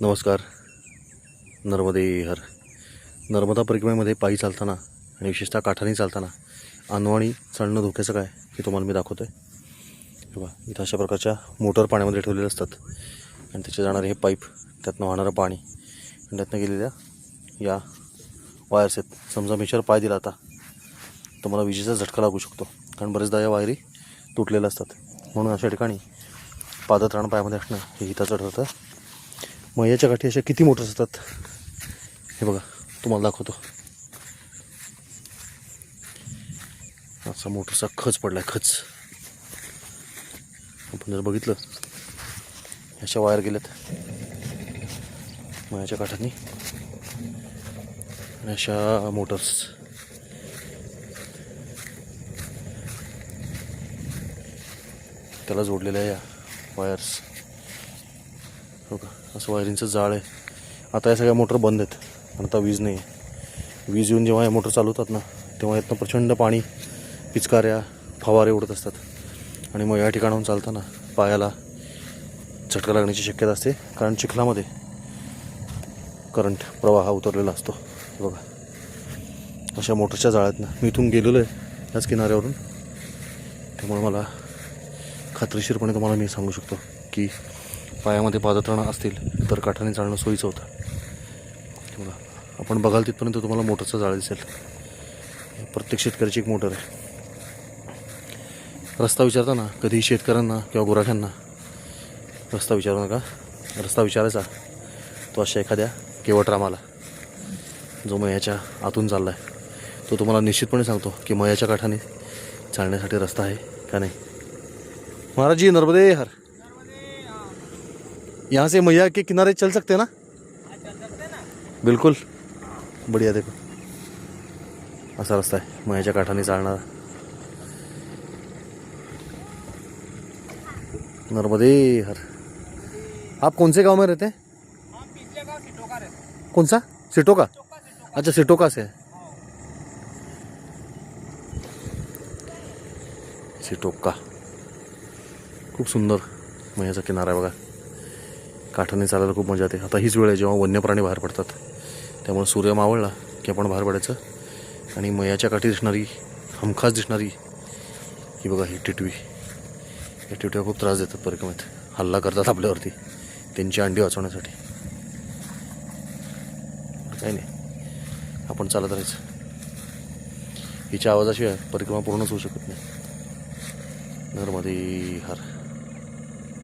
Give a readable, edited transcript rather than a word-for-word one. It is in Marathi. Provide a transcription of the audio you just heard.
नमस्कार. नर्मदे हर. नर्मदा परिक्रमेमध्ये पायी चालताना आणि विशेषतः काठाने चालताना अनवाणी चालणं धोक्याचं काय हे तुम्हाला मी दाखवतो आहे. बघा, इथं अशा प्रकारच्या मोटर पाण्यामध्ये ठेवलेले असतात आणि त्याचे जाणारे हे पाईप, त्यातनं वाहणारं पाणी आणि त्यातनं गेलेल्या या वायर्स आहेत. समजा मीच्यावर पाय दिला आता तर मला विजेचा झटका लागू शकतो, कारण बरेचदा या वायरी तुटलेल्या असतात. म्हणून अशा ठिकाणी पादत्राण पायामध्ये असणं हे हिताचं ठरतं. मग याच्या काठी अशा किती मोटर्स असतात हे बघा, तुम्हाला दाखवतो. असा मोटरचा खच पडला आहे, खच. आपण जर बघितलं अशा वायर गेल्यात मयाच्या काठांनी आणि अशा मोटर्स. त्याला जोडलेल्या या वायर्स हो का, असं वायरिंगचं जाळ आहे. आता या सगळ्या मोटर बंद आहेत, पण आता वीज नाही आहे. वीज येऊन जेव्हा या मोटर चालवतात ना, तेव्हा यातनं प्रचंड पाणी, पिचकाऱ्या, फवारे उडत असतात. आणि मग या ठिकाणाहून चालताना पायाला झटका लागण्याची शक्यता असते, कारण चिखलामध्ये करंट प्रवाह उतरलेला असतो. बघा, अशा मोटरच्या जाळ्यातनं मी इथून गेलेलो आहे याच किनाऱ्यावरून. त्यामुळे मला खात्रीशीरपणे तुम्हाला मी सांगू शकतो की पायामध्ये पादत्राणं असतील तर काठाने चालणं सोयीचं होतं. बघा, आपण बघाल तिथपर्यंत तुम्हाला मोटरचं जाळं दिसेल. प्रत्येक शेतकऱ्याची एक मोटर आहे. रस्ता विचारताना कधी शेतकऱ्यांना किंवा गुराख्यांना रस्ता विचारू नका. रस्ता विचारायचा तो अशा एखाद्या केवटरामाला, जो मयाच्या आतून चालला आहे. तो तुम्हाला निश्चितपणे सांगतो की मयाच्या काठाने चालण्यासाठी रस्ता आहे का नाही. महाराज जी, नर्मदे हर. यहाँ से मैया के किनारे चल सकते हैं ना? बिल्कुल, बढ़िया. देखो, असा रस्ता आहे मयाच्या काठाने चालणारा. नर्मदे हर. आप कौन से गांव में रहते हैं? हम पिछले गांव सिटोका रहते. कौन सा? सिटोका. अच्छा, सिटोका से है. सिटोका खूप सुंदर मयाचा किनारा आहे बघा. काठाने चालायला खूप मजा येते. आता हीच वेळ आहे जेव्हा वन्य प्राणी बाहेर पडतात. त्यामुळे सूर्य मावळला की आपण बाहेर पडायचं. आणि मयाच्या काठी दिसणारी, हमखास दिसणारी ही बघा, ही टिटवी. या टिटव्या खूप त्रास देतात परिक्रमेत, हल्ला करतात आपल्यावरती त्यांची अंडी वाचवण्यासाठी. काही नाही, आपण चालत राहायचं. हिच्या आवाजाशिवाय परिक्रमा पूर्णच होऊ शकत नाही. नर्मदे हर.